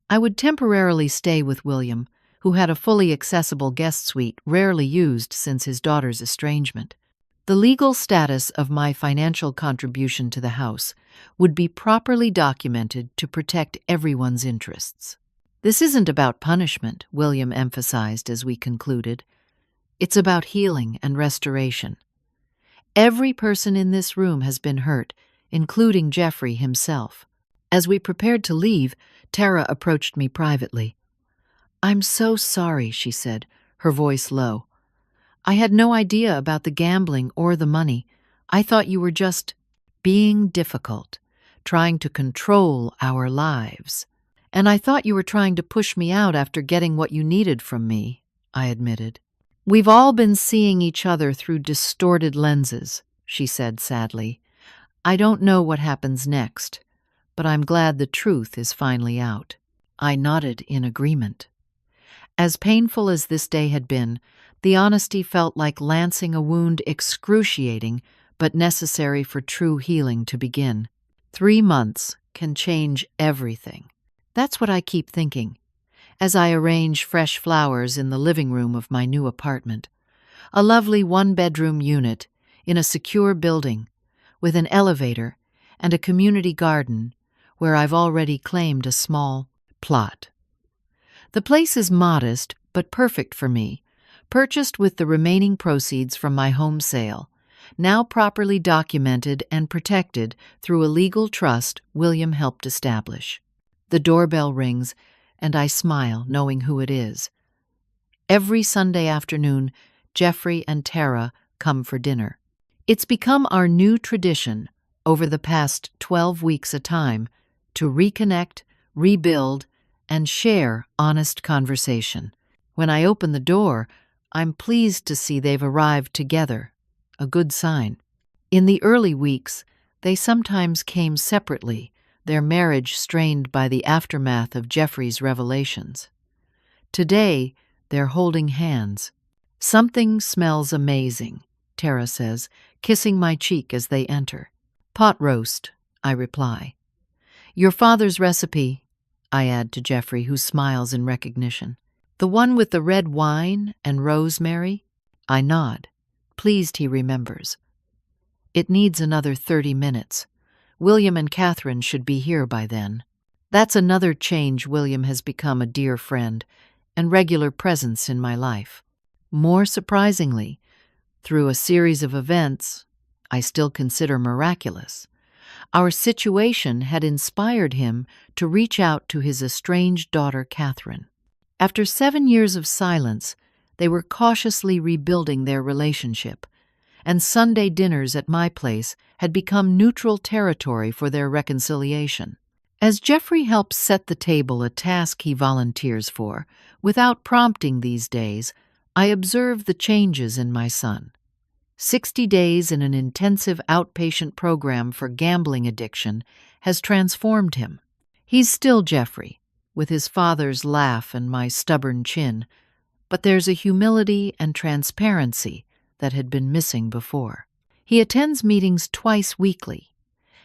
I would temporarily stay with William, who had a fully accessible guest suite rarely used since his daughter's estrangement. The legal status of my financial contribution to the house would be properly documented to protect everyone's interests. "This isn't about punishment," William emphasized as we concluded. "It's about healing and restoration. Every person in this room has been hurt, including Jeffrey himself." As we prepared to leave, Tara approached me privately. "I'm so sorry," she said, her voice low. "I had no idea about the gambling or the money. I thought you were just being difficult, trying to control our lives. And I thought you were trying to push me out after getting what you needed from me," I admitted. "We've all been seeing each other through distorted lenses," she said sadly. "I don't know what happens next, but I'm glad the truth is finally out." I nodded in agreement. As painful as this day had been, the honesty felt like lancing a wound excruciating but necessary for true healing to begin. 3 months can change everything. That's what I keep thinking, as I arrange fresh flowers in the living room of my new apartment. A lovely 1-bedroom unit in a secure building with an elevator and a community garden where I've already claimed a small plot. The place is modest but perfect for me, purchased with the remaining proceeds from my home sale, now properly documented and protected through a legal trust William helped establish. The doorbell rings, and I smile, knowing who it is. Every Sunday afternoon, Jeffrey and Tara come for dinner. It's become our new tradition, over the past 12 weeks a time, to reconnect, rebuild, and share honest conversation. When I open the door, I'm pleased to see they've arrived together, a good sign. In the early weeks, they sometimes came separately, their marriage strained by the aftermath of Jeffrey's revelations. Today, they're holding hands. Something smells amazing, Tara says, kissing my cheek as they enter. Pot roast, I reply. Your father's recipe, I add to Jeffrey, who smiles in recognition. The one with the red wine and rosemary? I nod. Pleased he remembers. It needs another 30 minutes. William and Catherine should be here by then. That's another change. William has become a dear friend and regular presence in my life. More surprisingly, through a series of events I still consider miraculous, our situation had inspired him to reach out to his estranged daughter, Catherine. After 7 years of silence, they were cautiously rebuilding their relationship, and Sunday dinners at my place had become neutral territory for their reconciliation. As Jeffrey helps set the table, a task he volunteers for, without prompting these days, I observe the changes in my son. 60 days in an intensive outpatient program for gambling addiction has transformed him. He's still Jeffrey, with his father's laugh and my stubborn chin, but there's a humility and transparency that had been missing before. He attends meetings twice weekly,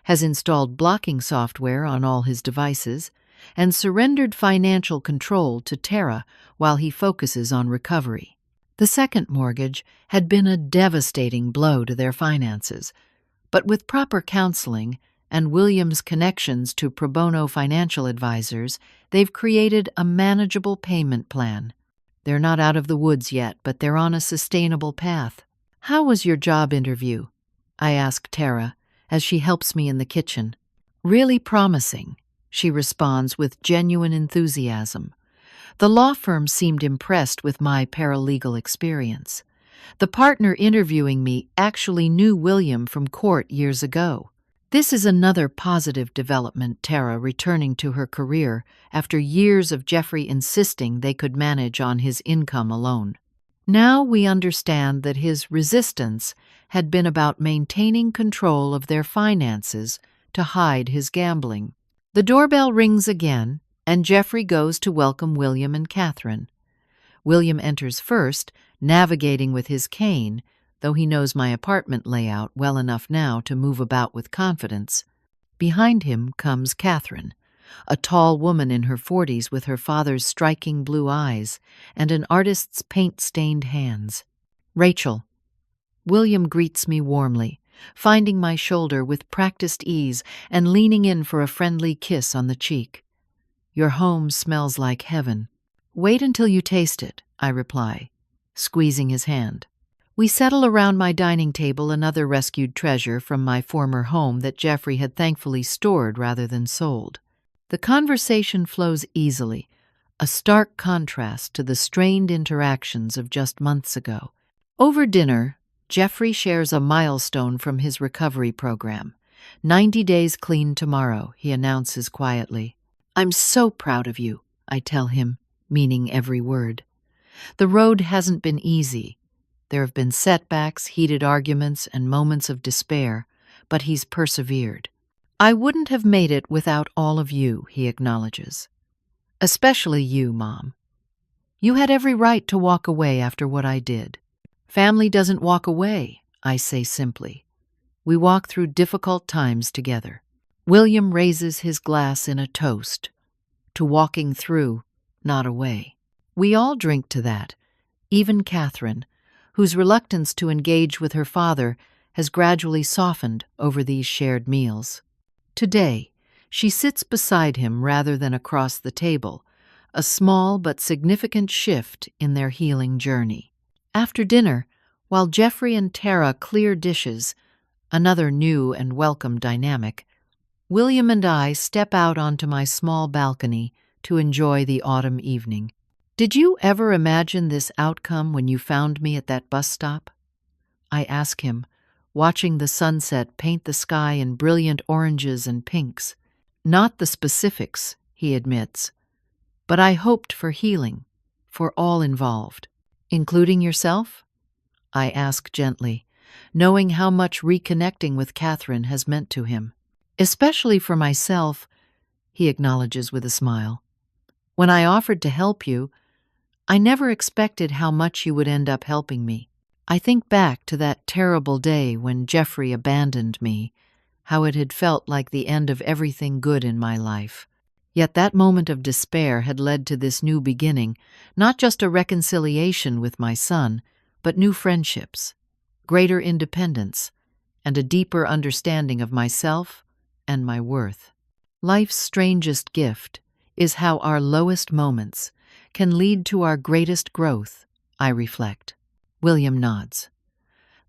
has installed blocking software on all his devices, and surrendered financial control to Tara while he focuses on recovery. The second mortgage had been a devastating blow to their finances, but with proper counseling and William's connections to pro bono financial advisors, they've created a manageable payment plan. They're not out of the woods yet, but they're on a sustainable path. How was your job interview? I ask Tara as she helps me in the kitchen. Really promising, she responds with genuine enthusiasm. The law firm seemed impressed with my paralegal experience. The partner interviewing me actually knew William from court years ago. This is another positive development. Tara returning to her career after years of Jeffrey insisting they could manage on his income alone. Now we understand that his resistance had been about maintaining control of their finances to hide his gambling. The doorbell rings again, and Jeffrey goes to welcome William and Catherine. William enters first, navigating with his cane, though he knows my apartment layout well enough now to move about with confidence. Behind him comes Catherine, a tall woman in her 40s with her father's striking blue eyes and an artist's paint-stained hands. Rachel. William greets me warmly, finding my shoulder with practiced ease and leaning in for a friendly kiss on the cheek. Your home smells like heaven. Wait until you taste it, I reply, squeezing his hand. We settle around my dining table, another rescued treasure from my former home that Jeffrey had thankfully stored rather than sold. The conversation flows easily, a stark contrast to the strained interactions of just months ago. Over dinner, Jeffrey shares a milestone from his recovery program. 90 days clean tomorrow, he announces quietly. I'm so proud of you, I tell him, meaning every word. The road hasn't been easy. There have been setbacks, heated arguments, and moments of despair, but he's persevered. I wouldn't have made it without all of you, he acknowledges. Especially you, Mom. You had every right to walk away after what I did. Family doesn't walk away, I say simply. We walk through difficult times together. William raises his glass in a toast to walking through, not away. We all drink to that, even Catherine, whose reluctance to engage with her father has gradually softened over these shared meals. Today, she sits beside him rather than across the table, a small but significant shift in their healing journey. After dinner, while Jeffrey and Tara clear dishes, another new and welcome dynamic, William and I step out onto my small balcony to enjoy the autumn evening. Did you ever imagine this outcome when you found me at that bus stop? I ask him, watching the sunset paint the sky in brilliant oranges and pinks. Not the specifics, he admits, but I hoped for healing, for all involved. Including yourself? I ask gently, knowing how much reconnecting with Catherine has meant to him. Especially for myself, he acknowledges with a smile. When I offered to help you, I never expected how much you would end up helping me. I think back to that terrible day when Jeffrey abandoned me, how it had felt like the end of everything good in my life. Yet that moment of despair had led to this new beginning, not just a reconciliation with my son, but new friendships, greater independence, and a deeper understanding of myself and my worth. Life's strangest gift is how our lowest moments can lead to our greatest growth, I reflect. William nods.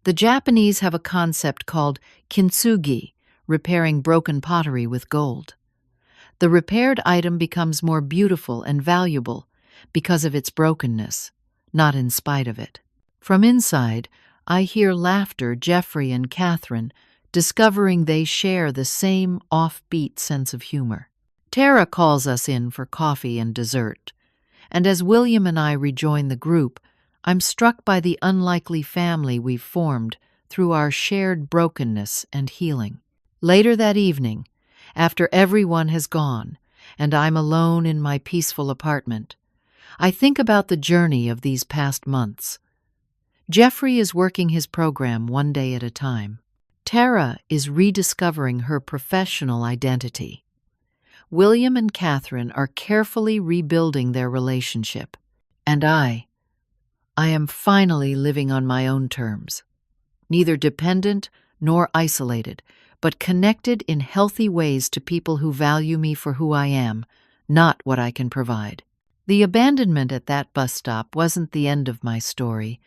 The Japanese have a concept called kintsugi, repairing broken pottery with gold. The repaired item becomes more beautiful and valuable because of its brokenness, not in spite of it. From inside, I hear laughter Jeffrey and Catherine, discovering they share the same offbeat sense of humor. Tara calls us in for coffee and dessert, and as William and I rejoin the group, I'm struck by the unlikely family we've formed through our shared brokenness and healing. Later that evening, after everyone has gone and I'm alone in my peaceful apartment, I think about the journey of these past months. Jeffrey is working his program one day at a time. Tara is rediscovering her professional identity. William and Catherine are carefully rebuilding their relationship. And I am finally living on my own terms, neither dependent nor isolated, but connected in healthy ways to people who value me for who I am, not what I can provide. The abandonment at that bus stop wasn't the end of my story.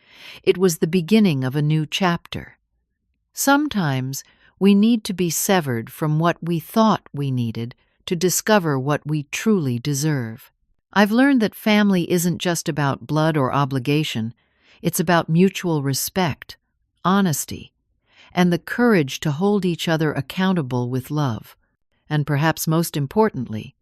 It was the beginning of a new chapter. Sometimes we need to be severed from what we thought we needed to discover what we truly deserve. I've learned that family isn't just about blood or obligation. It's about mutual respect, honesty, and the courage to hold each other accountable with love. And perhaps most importantly,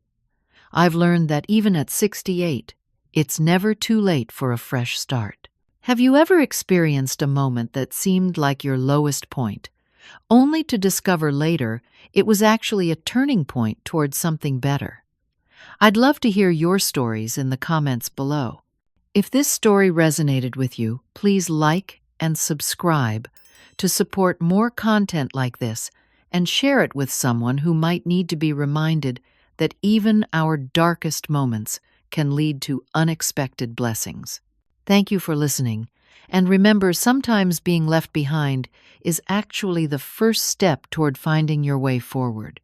I've learned that even at 68, it's never too late for a fresh start. Have you ever experienced a moment that seemed like your lowest point, only to discover later it was actually a turning point towards something better? I'd love to hear your stories in the comments below. If this story resonated with you, please like and subscribe to support more content like this and share it with someone who might need to be reminded that even our darkest moments can lead to unexpected blessings. Thank you for listening, and remember, sometimes being left behind is actually the first step toward finding your way forward.